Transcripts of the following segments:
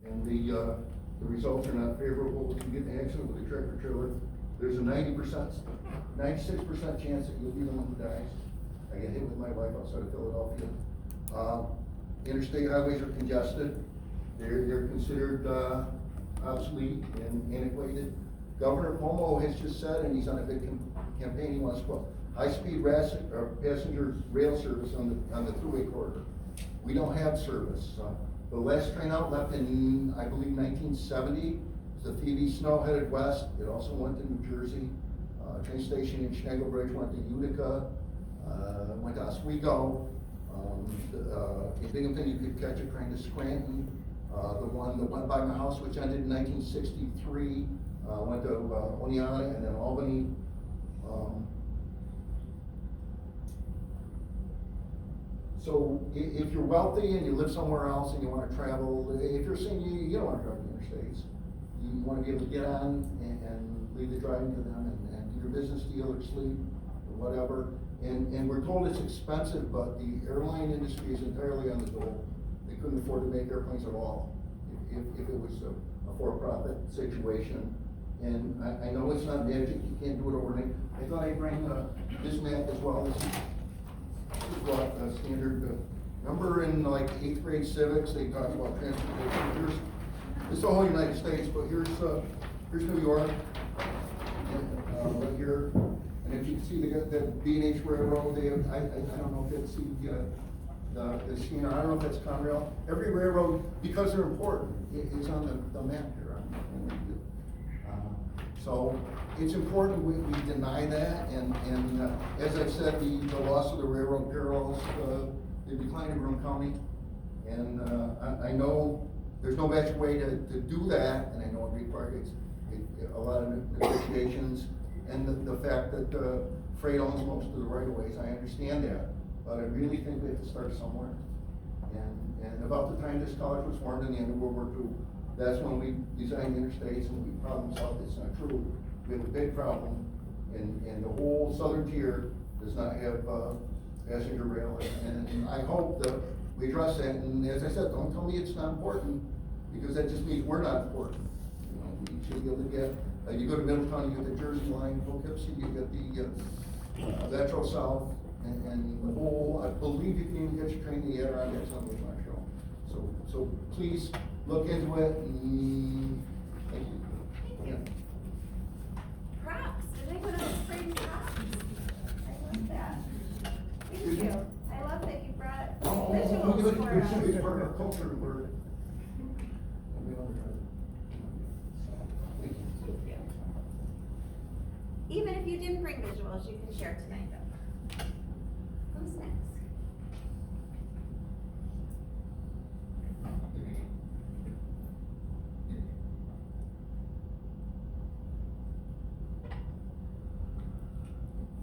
and the results are not favorable. If you get in an accident with a tractor trailer, there's a 96% chance that you'll be the one who dies. I get hit with my wife outside of Philadelphia. Interstate highways are congested. They're considered obsolete and antiquated. Governor Cuomo has just said, and he's on a big campaign, he wants to put high-speed passenger rail service on the thruway corridor. We don't have service. The last train out left in, I believe, 1970. The Phoebe Snow headed west. It also went to New Jersey. Train station in Schnagel Bridge went to Utica, went to Oswego. In Binghamton, you could catch a train to Scranton. The one that went by my house, which ended in 1963, went to Oneonta and then Albany. So if you're wealthy and you live somewhere else and you want to travel, if you're saying you don't want to drive the interstates, you want to be able to get on and leave the driving to them and do your business deal or sleep or whatever. And we're told it's expensive, but the airline industry is entirely on the dole. They couldn't afford to make airplanes at all if it was a for-profit situation. And I know it's not magic, you can't do it overnight. I thought I'd bring this map as well. This is what standard, remember in like 8th grade civics, they talk about transportation. It's the whole United States, but here's New York, right here. And if you can see the B&H Railroad, they have, I don't know if it's the scheme, I don't know if that's Conrail. Every railroad, because they're important, it's on the map here. So it's important we deny that, and as I've said, the loss of the railroad parallels the decline of Broome County, and I know there's no better way to do that, and I know it requires a lot of negotiations, and the fact that freight owns most of the right-of-ways, I understand that, but I really think we have to start somewhere. And about the time this college was formed in the end of World War II, that's when we designed interstates and we problem solved. It's not true. We have a big problem, and the whole southern tier does not have passenger rail, and I hope that we address that. And as I said, don't tell me it's not important, because that just means we're not important. You know, we should be able to get. You go to Middletown, you get the Jersey line, Poughkeepsie, you get the Metro South, and the whole. I believe you can even get your train to the Adirondacks on the show. So please look into it. And thank you. Yeah. Props. Did anyone else bring props? I love that. Thank you. I love that you brought visuals for us. It's part of our culture. Even if you didn't bring visuals, you can share tonight. Who's next?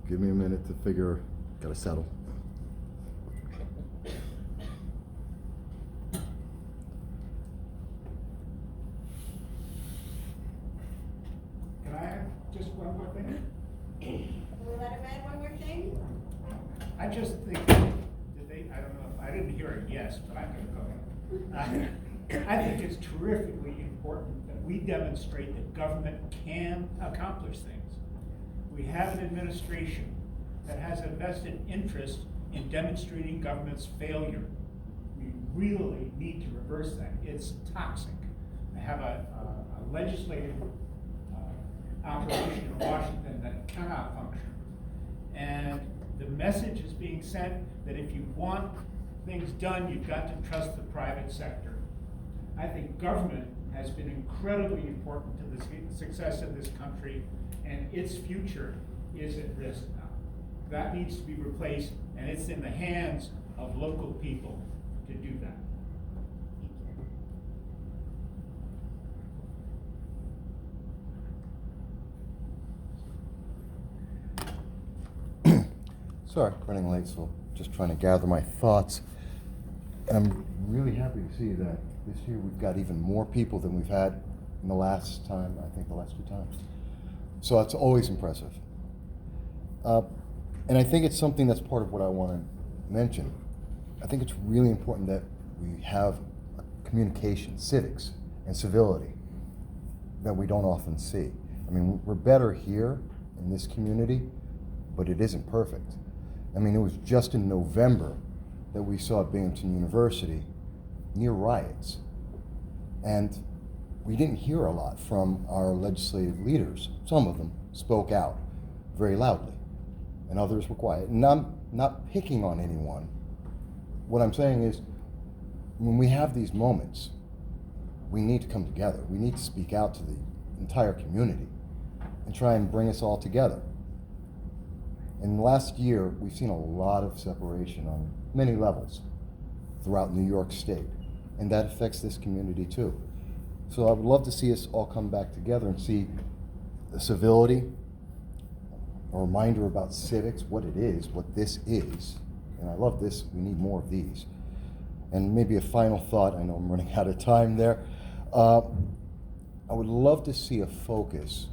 Give me a minute to figure, gotta settle. Can I add just one more thing? Can we let him add one more thing? I just think, I don't know, I didn't hear a yes, but I'm gonna go. I think it's terrifically important that we demonstrate that government can accomplish things. We have an administration that has a vested interest in demonstrating government's failure. We really need to reverse that. It's toxic. I have a legislative operation in Washington that cannot function. And the message is being sent that if you want things done, you've got to trust the private sector. I think government has been incredibly important to the success of this country, and its future is at risk now. That needs to be replaced, and it's in the hands of local people to do that. Sorry, running late, so just trying to gather my thoughts. And I'm really happy to see that this year we've got even more people than we've had in the last time, I think the last 2 times. So that's always impressive. And I think it's something that's part of what I want to mention. I think it's really important that we have communication, civics, and civility that we don't often see. I mean, we're better here in this community, but it isn't perfect. I mean, it was just in November that we saw at Binghamton University near riots. And we didn't hear a lot from our legislative leaders. Some of them spoke out very loudly, and others were quiet. And I'm not picking on anyone. What I'm saying is, when we have these moments, we need to come together. We need to speak out to the entire community and try and bring us all together. In the last year, we've seen a lot of separation on many levels throughout New York State, and that affects this community too. So I would love to see us all come back together and see the civility, a reminder about civics, what it is, what this is. And I love this, we need more of these. And maybe a final thought, I know I'm running out of time there. I would love to see a focus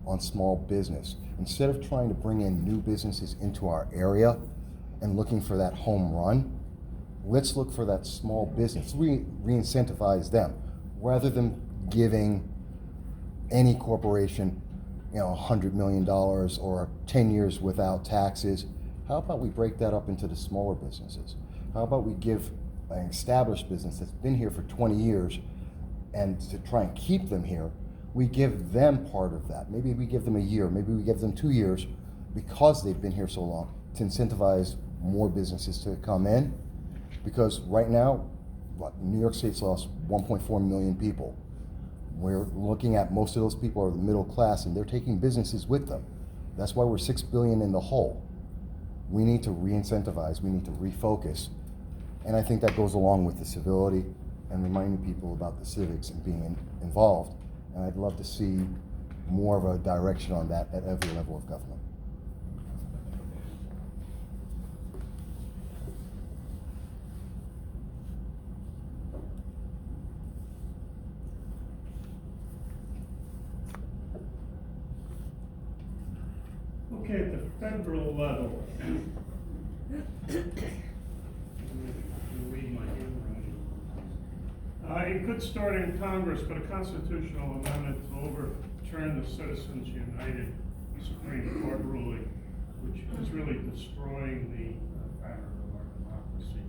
on small business. Instead of trying to bring in new businesses into our area and looking for that home run, let's look for that small business. Re-incentivize them rather than giving any corporation, $100 million or 10 years without taxes. How about we break that up into the smaller businesses? How about we give an established business that's been here for 20 years, and to try and keep them here, we give them part of that. Maybe we give them a year, maybe we give them 2 years because they've been here so long to incentivize more businesses to come in. Because right now, New York State's lost 1.4 million people. We're looking at most of those people are the middle class, and they're taking businesses with them. That's why we're $6 billion in the hole. We need to re-incentivize, we need to refocus. And I think that goes along with the civility and reminding people about the civics and being involved. And I'd love to see more of a direction on that at every level of government. Okay, at the federal level, read my handwriting. It could start in Congress, but a constitutional amendment to overturn the Citizens United Supreme Court ruling, which is really destroying the fabric of our democracy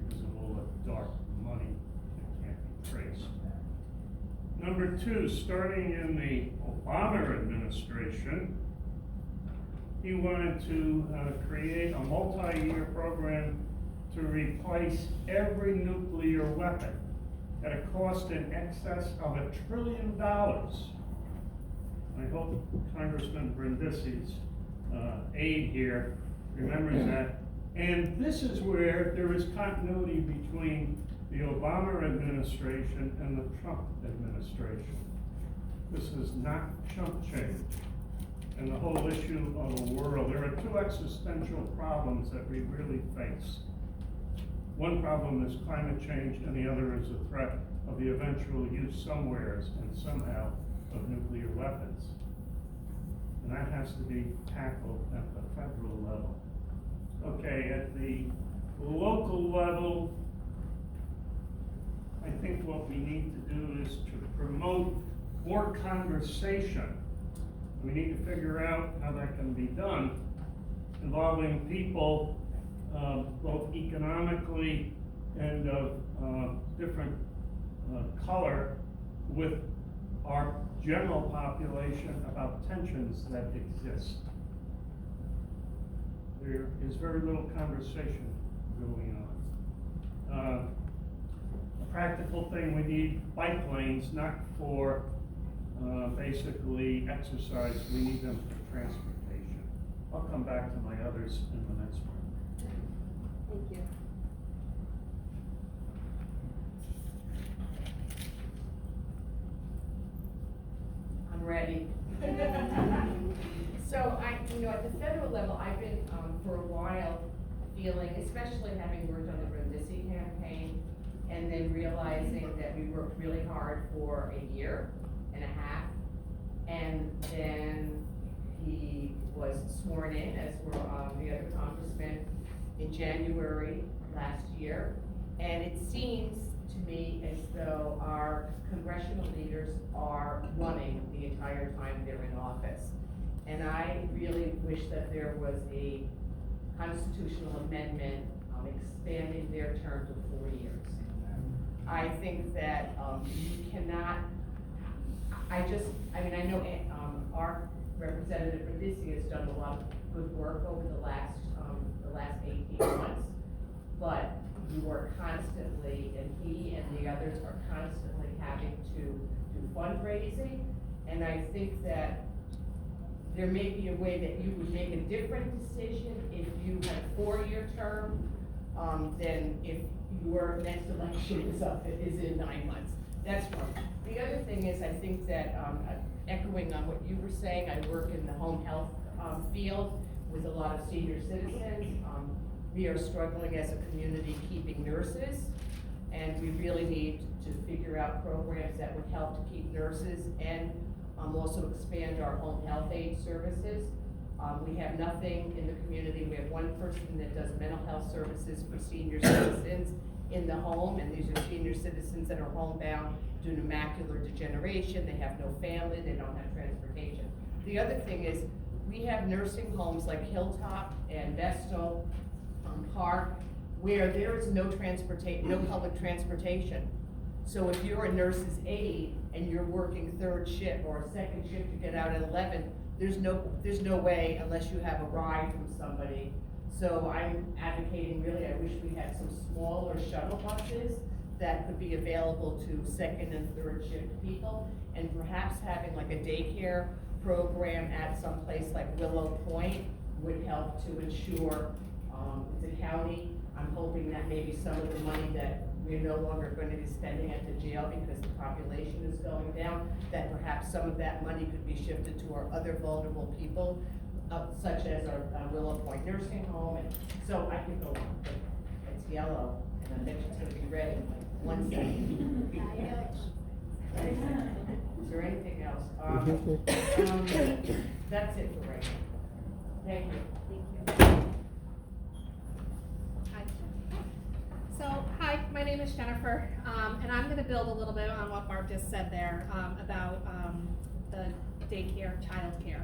because of all the dark money that can't be traced. Number two, starting in the Obama administration, he wanted to create a multi-year program to replace every nuclear weapon at a cost in excess of $1 trillion. I hope Congressman Brindisi's aide here remembers that. And this is where there is continuity between the Obama administration and the Trump administration. This is not chump change. And the whole issue of the world, there are two existential problems that we really face. One problem is climate change, and the other is the threat of the eventual use somewheres and somehow of nuclear weapons. And that has to be tackled at the federal level. Okay, at the local level, I think what we need to do is to promote more conversation. We need to figure out how that can be done, involving people both economically and of different color with our general population about tensions that exist. There is very little conversation going on. A practical thing, we need bike lanes, not for basically exercise, we need them for transportation. I'll come back to my others in the next one. Thank you. I'm ready. So at the federal level, I've been, for a while, feeling, especially having worked on the Brindisi campaign, and then realizing that we worked really hard for a year and a half, and then he was sworn in, as were the other congressmen, in January last year, and it seems to to me as though our congressional leaders are running the entire time they're in office. And I really wish that there was a constitutional amendment expanding their term to 4 years. I think that you cannot, I know our representative Radici has done a lot of good work over the last 18 months, but you are constantly, and he and the others are constantly having to do fundraising, and I think that there may be a way that you would make a different decision if you had a 4-year term, than if your next election is in 9 months. That's one. The other thing is, I think that, echoing on what you were saying, I work in the home health field with a lot of senior citizens. We are struggling as a community keeping nurses, and we really need to figure out programs that would help to keep nurses and also expand our home health aid services. We have nothing in the community. We have one person that does mental health services for senior citizens in the home, and these are senior citizens that are homebound due to macular degeneration. They have no family, they don't have transportation. The other thing is, we have nursing homes like Hilltop and Vestal Park, where there is no public transportation. So if you're a nurse's aide and you're working 3rd shift or a 2nd shift to get out at 11, there's no way unless you have a ride from somebody. So I'm advocating, really, I wish we had some smaller shuttle buses that could be available to 2nd and 3rd shift people, and perhaps having like a daycare program at some place like Willow Point would help to ensure the county. I'm hoping that maybe some of the money that we're no longer going to be spending at the jail because the population is going down, that perhaps some of that money could be shifted to our other vulnerable people, such as our Willow Point Nursing Home. And so I could go on, but it's yellow, and I bet it's gonna be red in like 1 second. Is there anything else? That's it for right now. Thank you. Hi, my name is Jennifer, and I'm gonna build a little bit on what Barb just said there, about, the daycare, childcare.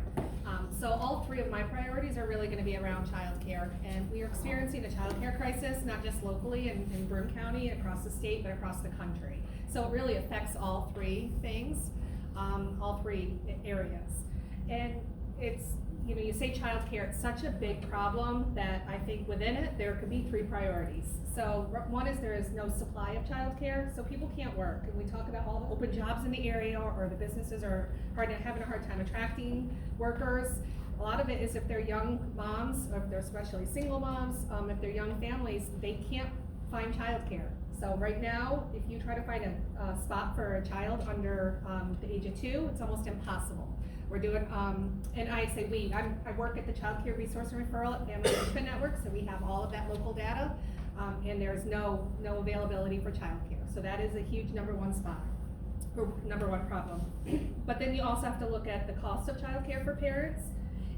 So all 3 of my priorities are really gonna be around childcare, and we are experiencing a childcare crisis, not just locally in Broome County, across the state, but across the country. So it really affects all 3 things, all 3 areas. And it's, you say childcare, it's such a big problem that I think within it, there could be 3 priorities. So one is there is no supply of childcare, so people can't work. And we talk about all the open jobs in the area, or the businesses are having a hard time attracting workers. A lot of it is if they're young moms, or if they're especially single moms, if they're young families, they can't find childcare. So right now, if you try to find a spot for a child under the age of 2, it's almost impossible. We're doing, and I say we, I work at the Child Care Resource and Referral at Family Management Network, so we have all of that local data, and there's no availability for childcare. So that is a huge #1 spot, or #1 problem. But then you also have to look at the cost of childcare for parents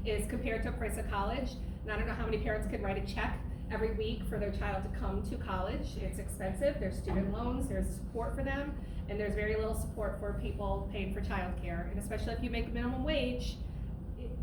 is compared to the price of college. And I don't know how many parents could write a check every week for their child to come to college. It's expensive, there's student loans, there's support for them, and there's very little support for people paying for childcare. And especially if you make minimum wage,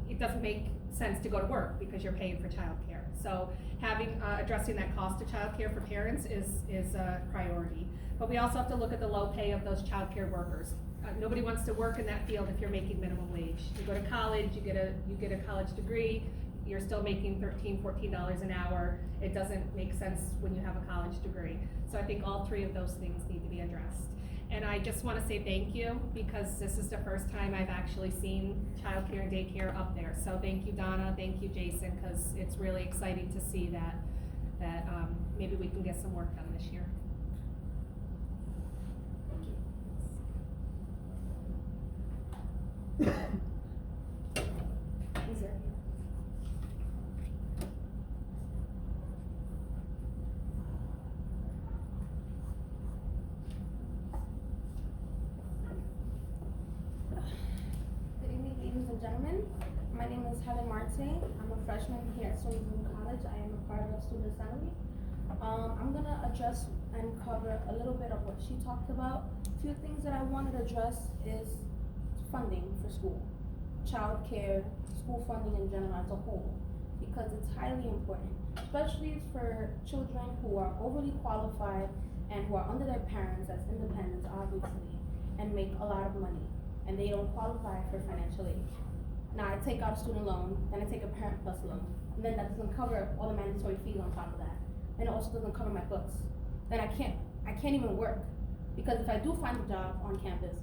it doesn't make sense to go to work because you're paying for childcare. So addressing that cost of childcare for parents is a priority. But we also have to look at the low pay of those childcare workers. Nobody wants to work in that field if you're making minimum wage. You go to college, you get a college degree, you're still making $13, $14 an hour. It doesn't make sense when you have a college degree. So I think all 3 of those things need to be addressed. And I just want to say thank you, because this is the first time I've actually seen childcare and daycare up there. So thank you, Donna, thank you, Jason, because it's really exciting to see that maybe we can get some work done this year. Is there? Good evening, ladies and gentlemen. My name is Helen Marte. I'm a freshman here at SUNY Broome College. I am a part of Student Assembly. I'm gonna address and cover a little bit of what she talked about. Few things that I wanted to address is funding for school, childcare, school funding in general as a whole, because it's highly important, especially for children who are overly qualified and who are under their parents as independents, obviously, and make a lot of money, and they don't qualify for financial aid. Now, I take out a student loan, then I take a Parent Plus loan, and then that doesn't cover all the mandatory fees on top of that. And it also doesn't cover my books. Then I can't even work, because if I do find a job on campus,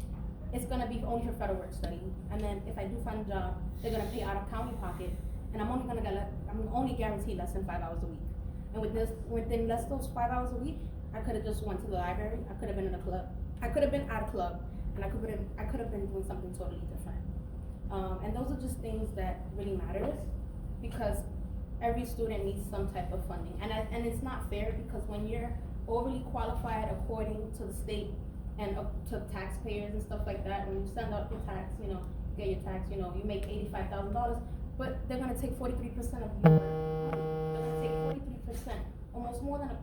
it's gonna be only for federal work study. And then if I do find a job, they're gonna pay out of county pocket, and I'm only guaranteed less than 5 hours a week. And within less those 5 hours a week, I could've just went to the library, I could've been in a club, I could've been at a club, and I could've been doing something totally different. And those are just things that really matters, because every student needs some type of funding. And it's not fair, because when you're overly qualified according to the state and up to taxpayers and stuff like that, when you send out your tax, get your tax, you make $85,000, but they're gonna take 43% of your money. They're gonna take 43%, almost more than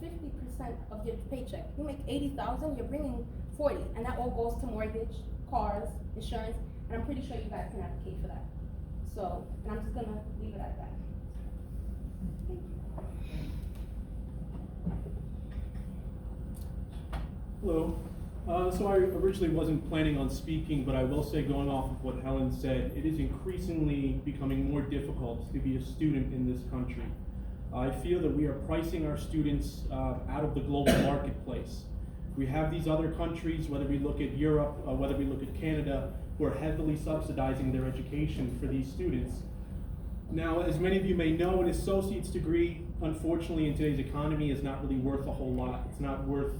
50% of your paycheck. You make 80,000, you're bringing 40, and that all goes to mortgage, cars, insurance, and I'm pretty sure you guys can advocate for that. So, and I'm just gonna leave it at that. Thank you. Hello. So I originally wasn't planning on speaking, but I will say, going off of what Helen said, it is increasingly becoming more difficult to be a student in this country. I feel that we are pricing our students out of the global marketplace. We have these other countries, whether we look at Europe, whether we look at Canada, who are heavily subsidizing their education for these students. Now, as many of you may know, an associate's degree, unfortunately, in today's economy is not really worth a whole lot. It's not worth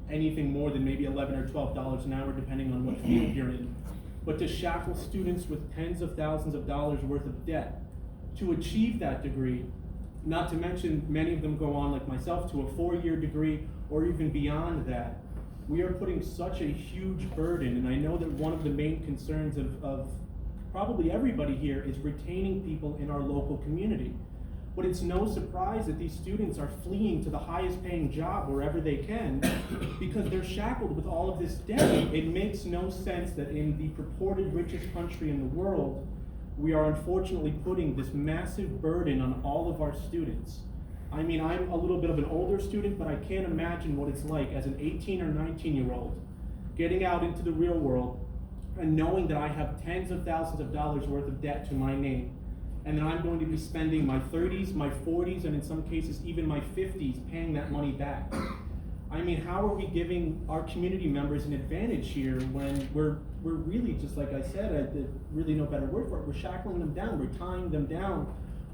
anything more than maybe $11 or $12 an hour, depending on what field you're in. But to shackle students with tens of thousands of dollars worth of debt to achieve that degree, not to mention many of them go on, like myself, to a 4-year degree or even beyond that, we are putting such a huge burden. And I know that one of the main concerns of probably everybody here is retaining people in our local community. But it's no surprise that these students are fleeing to the highest paying job wherever they can because they're shackled with all of this debt. It makes no sense that in the purported richest country in the world, we are unfortunately putting this massive burden on all of our students. I mean, I'm a little bit of an older student, but I can't imagine what it's like as an 18 or 19-year-old getting out into the real world and knowing that I have tens of thousands of dollars worth of debt to my name, and that I'm going to be spending my 30s, my 40s, and in some cases even my 50s paying that money back. I mean, how are we giving our community members an advantage here when we're really, just like I said, really no better word for it, we're shackling them down, we're tying them down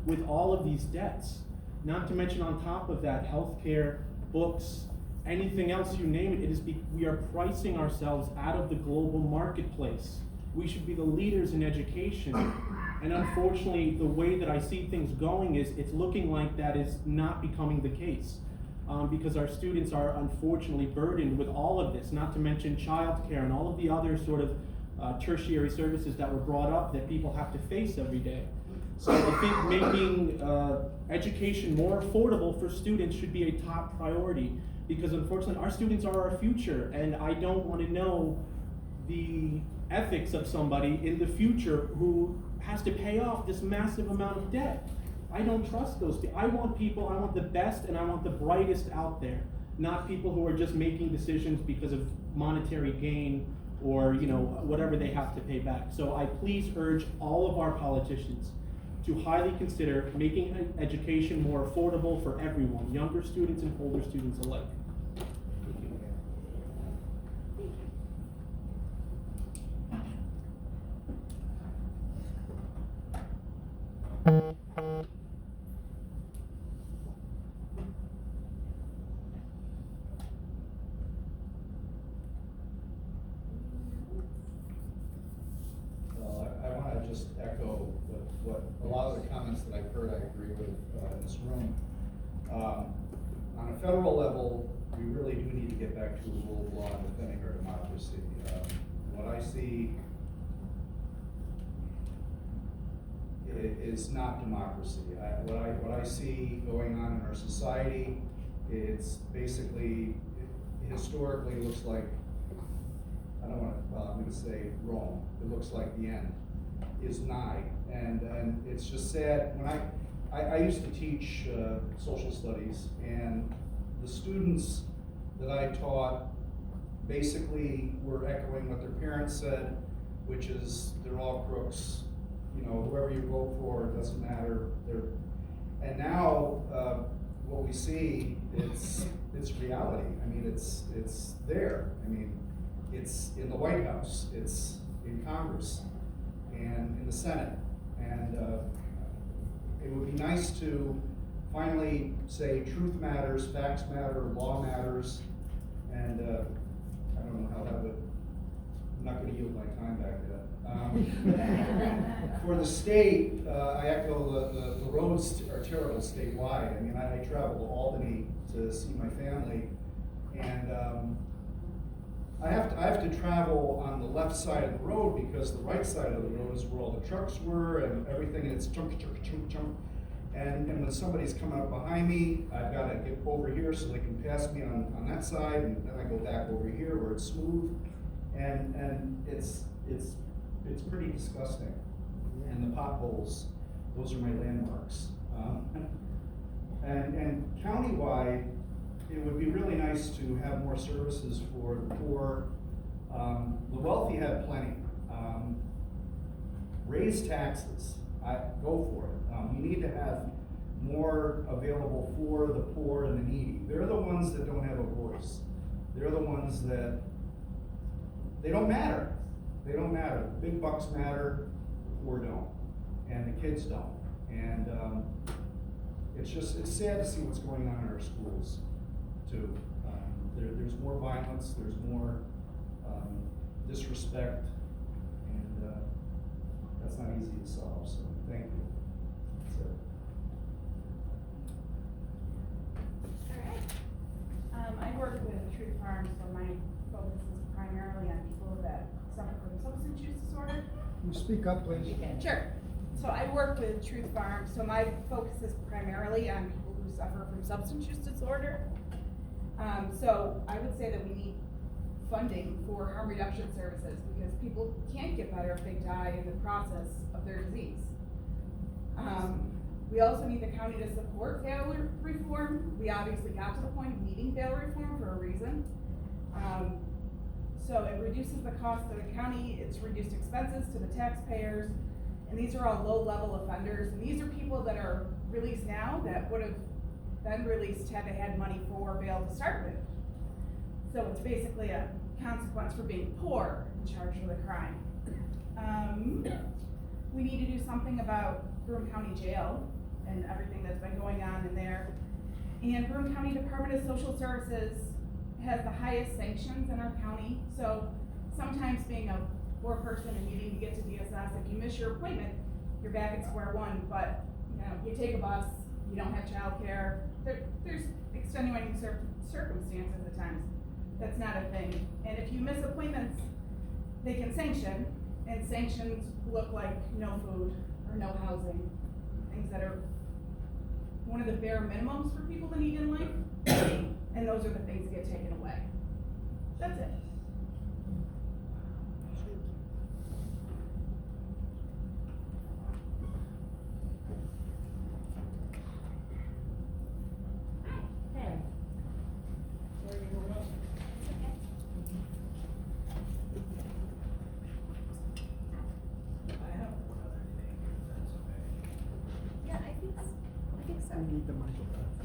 with all of these debts. Not to mention on top of that, healthcare, books, anything else you name it, we are pricing ourselves out of the global marketplace. We should be the leaders in education. And unfortunately, the way that I see things going is it's looking like that is not becoming the case. Because our students are unfortunately burdened with all of this, not to mention childcare and all of the other sort of tertiary services that were brought up that people have to face every day. So I think making education more affordable for students should be a top priority, because unfortunately our students are our future, and I don't want to know the ethics of somebody in the future who has to pay off this massive amount of debt. I don't trust those people. I want the best and I want the brightest out there, not people who are just making decisions because of monetary gain or whatever they have to pay back. So I please urge all of our politicians to highly consider making education more affordable for everyone, younger students and older students alike. I want to just echo what a lot of the comments that I've heard I agree with in this room. On a federal level, we really do need to get back to the rule of law and defending our democracy. What I see is not democracy. What I see going on in our society, it's basically, historically looks like, I don't want to, well, I'm gonna say Rome. It looks like the end is nigh. And it's just sad. When I used to teach social studies, and the students that I taught basically were echoing what their parents said, which is they're all crooks. You know, whoever you vote for, it doesn't matter. And now what we see, it's reality. I mean, it's there. I mean, it's in the White House, it's in Congress, and in the Senate. And it would be nice to finally say truth matters, facts matter, law matters, and I don't know how that would, I'm not gonna yield my time back yet. For the state, I echo the roads are terrible statewide. I mean, I travel to Albany to see my family, and I have to travel on the left side of the road because the right side of the road is where all the trucks were and everything, and it's chunk, chunk, chunk, chunk. And when somebody's coming up behind me, I've got to get over here so they can pass me on that side, and then I go back over here where it's smooth, and it's pretty disgusting. And the potholes, those are my landmarks. And countywide, it would be really nice to have more services for the poor. The wealthy have plenty. Raise taxes, go for it. You need to have more available for the poor and the needy. They're the ones that don't have a voice. They're the ones that, they don't matter. They don't matter. The big bucks matter, the poor don't, and the kids don't. And it's sad to see what's going on in our schools too. There's more violence, there's more disrespect, and that's not easy to solve, so thank you. That's it. I work with Truth Farms, so my focus is primarily on people that suffer from substance use disorder. Can you speak up, please? Sure. So I work with Truth Farms, so my focus is primarily on people who suffer from substance use disorder. So I would say that we need funding for harm reduction services because people can't get better if they die in the process of their disease. We also need the county to support bail reform. We obviously got to the point of needing bail reform for a reason. So it reduces the cost to the county, it's reduced expenses to the taxpayers, and these are all low-level offenders, and these are people that are released now that would have been released had they had money for bail to start with. So it's basically a consequence for being poor and charged with a crime. We need to do something about Broome County Jail and everything that's been going on in there. And Broome County Department of Social Services has the highest sanctions in our county. So sometimes being a poor person and needing to get to DSS, if you miss your appointment, you're back at square one. But you know, you take a bus, you don't have childcare. There's extenuating circumstances at times. That's not a thing. And if you miss appointments, they can sanction, and sanctions look like no food or no housing, things that are one of the bare minimums for people to need in life, and those are the things that get taken away. That's it.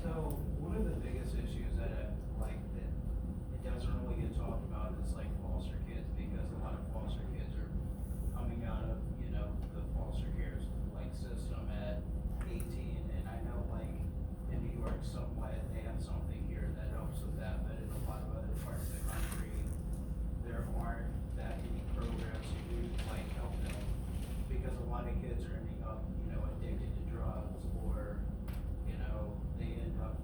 So one of the biggest issues that that it doesn't really get talked about is like foster kids, because a lot of foster kids are coming out of, you know, the foster care system at 18, and I know in New York somewhat they have something here that helps with that, but in a lot of other parts of the country there aren't that many programs to help them, because a lot of kids are ending up, you know, addicted to drugs, or they end up,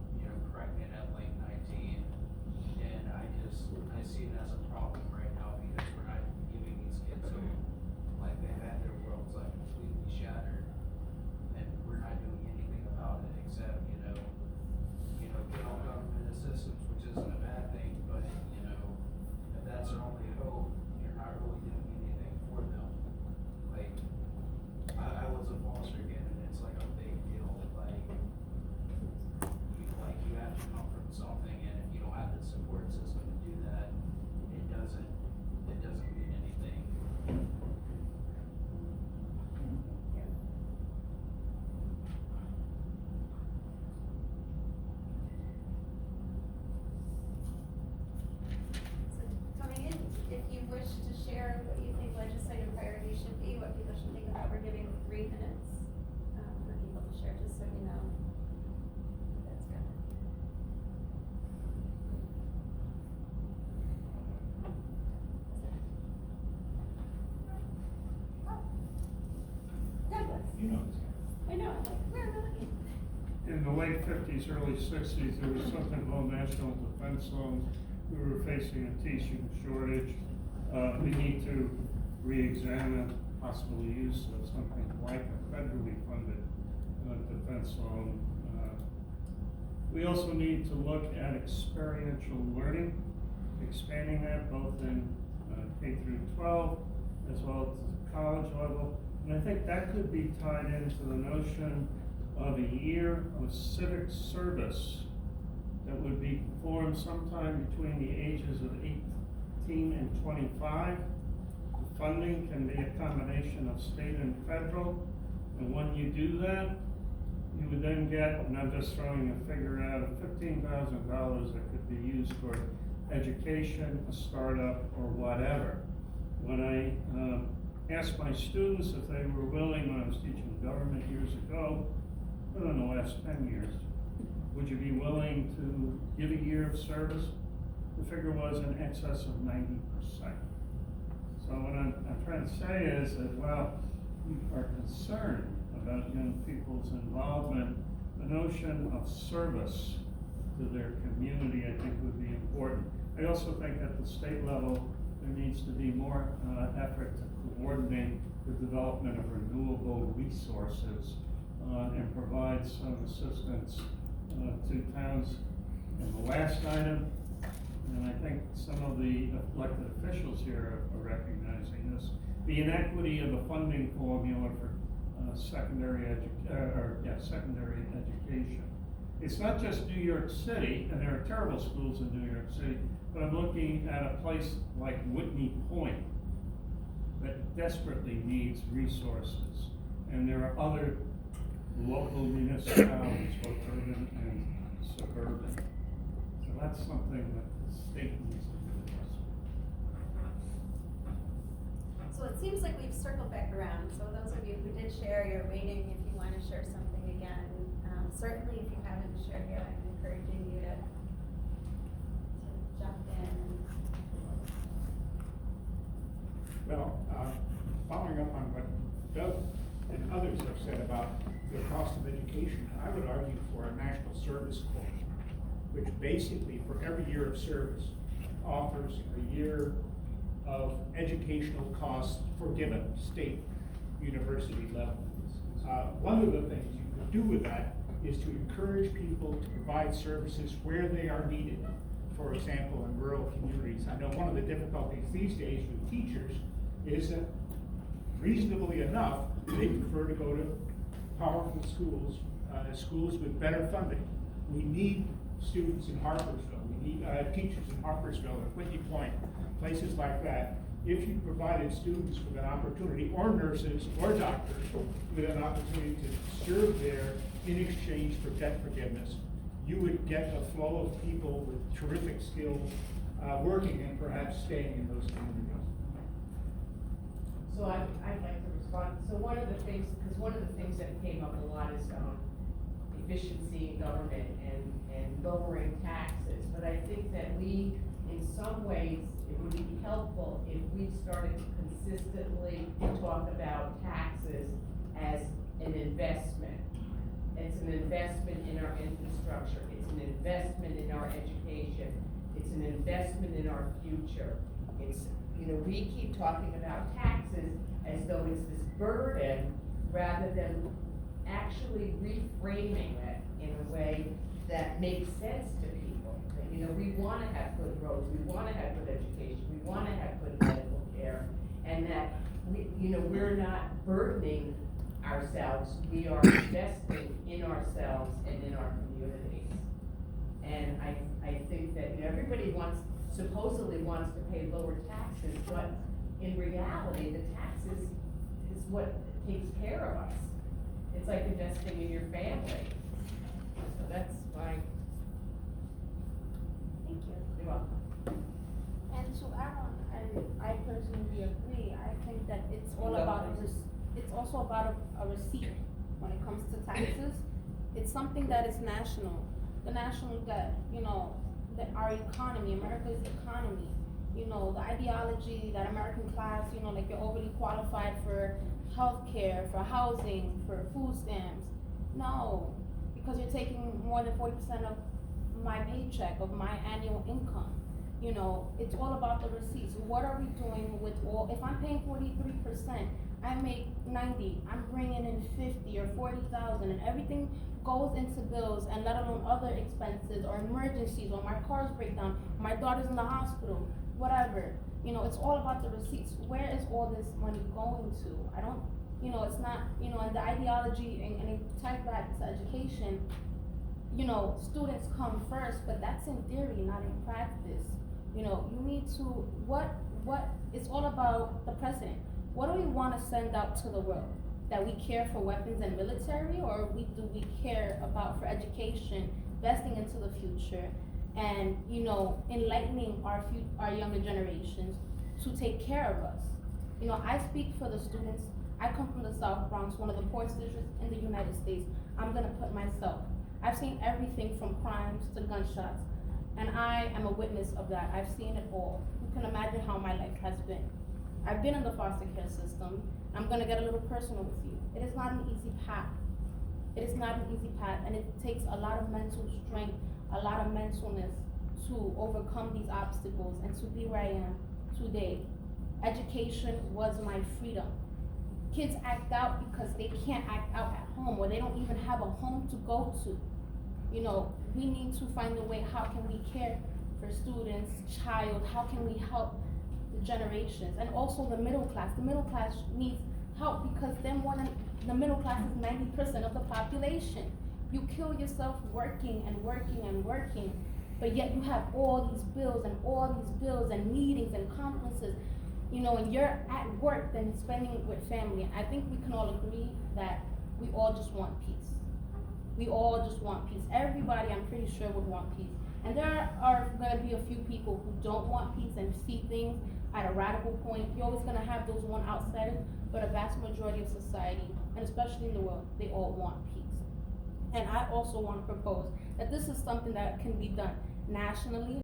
share what you think legislative priorities should be, what people should think about. We're giving 3 minutes for people to share, just so you know. That's good. Douglas. You know, I know, I'm like, where am I looking? in the late fifties, early sixties, there was something called national defense loans. We were facing a teaching shortage. We need to re-examine possible use of something like a federally funded defense loan. We also need to look at experiential learning, expanding that both in K through 12 as well as the college level. And I think that could be tied into the notion of a year of civic service that would be performed sometime between the ages of 18 and 25. The funding can be a combination of state and federal, and when you do that, you would then get, and I'm just throwing a figure out, of $15,000 that could be used for education, a startup, or whatever. When I asked my students if they were willing, when I was teaching government years ago, within the last 10 years, would you be willing to give a year of service? The figure was in excess of 90%. So what I'm trying to say is that while we are concerned about young people's involvement, the notion of service to their community, I think, would be important. I also think at the state level, there needs to be more effort to coordinate the development of renewable resources and provide some assistance to towns. And the last item, and I think some of the elected officials here are recognizing this, the inequity of the funding formula for secondary education. It's not just New York City, and there are terrible schools in New York City, but I'm looking at a place like Whitney Point that desperately needs resources. And there are other local municipalities, both urban and suburban. So that's something that the state needs to address. So it seems like we've circled back around. So those of you who did share, you're waiting if you want to share something again. Certainly if you haven't shared yet, I'm encouraging you to jump in. Well, following up on what Doug and others have said about the cost of education, I would argue for a national service corps, which basically for every year of service offers a year of educational costs forgiven, state, university level. One of the things you could do with that is to encourage people to provide services where they are needed. For example, in rural communities. I know one of the difficulties these days with teachers is that reasonably enough, they prefer to go to powerful schools, schools with better funding. We need students in Harpersville. We need teachers in Harpersville or Whitney Point, places like that. If you provided students with an opportunity, or nurses, or doctors, with an opportunity to serve there in exchange for debt forgiveness, you would get a flow of people with terrific skills working and perhaps staying in those communities. So I'd like to respond. So one of the things that came up a lot is efficiency in government and lowering taxes. But I think that we, in some ways, it would be helpful if we started to consistently talk about taxes as an investment. It's an investment in our infrastructure. It's an investment in our education. It's an investment in our future. It's, we keep talking about taxes as though it's this burden rather than actually reframing it in a way that makes sense to people. We want to have good roads, we want to have good education, we want to have good medical care, and that we're not burdening ourselves, we are investing in ourselves and in our communities. And I think that everybody supposedly wants to pay lower taxes, but in reality, the taxes is what takes care of us. It's like investing in your family. So that's why. Thank you. You're welcome. And to add on, I personally personally agree. I think that it's all about it's also about a receipt when it comes to taxes. It's something that is national, the national debt, you know, our economy, America's economy, you know, the ideology that American class, you know, like you're overly qualified for healthcare, for housing, for food stamps. No, because you're taking more than 40% of my paycheck, of my annual income. You know, it's all about the receipts. What are we doing with all, if I'm paying 43%, I make 90, I'm bringing in 50 or 40,000, and everything goes into bills, and let alone other expenses or emergencies, or my car's break down, my daughter's in the hospital, whatever. You know, it's all about the receipts. Where is all this money going to? I don't, you know, it's not, you know, and the ideology, and it ties back to education, you know, students come first, but that's in theory, not in practice. You know, you need to, it's all about the president. What do we want to send out to the world? That we care for weapons and military, or do we care about for education, investing into the future, and, you know, enlightening our younger generations to take care of us? You know, I speak for the students. I come from the South Bronx, one of the poorest districts in the United States. I'm gonna put myself. I've seen everything from crimes to gunshots, and I am a witness of that. I've seen it all. You can imagine how my life has been. I've been in the foster care system. I'm gonna get a little personal with you. It is not an easy path. It is not an easy path, and it takes a lot of mental strength, a lot of mentalness to overcome these obstacles and to be where I am today. Education was my freedom. Kids act out because they can't act out at home, or they don't even have a home to go to. You know, we need to find a way, how can we care for students, child, how can we help the generations, and also the middle class. The middle class needs help because the middle class is 90% of the population. You kill yourself working and working and working, but yet you have all these bills and meetings and conferences, you know, and you're at work then spending it with family. I think we can all agree that we all just want peace. We all just want peace. Everybody, I'm pretty sure, would want peace. And there are gonna be a few people who don't want peace and see things at a radical point. You're always gonna have those one outsiders, but a vast majority of society, and especially in the world, they all want peace. And I also want to propose that this is something that can be done nationally.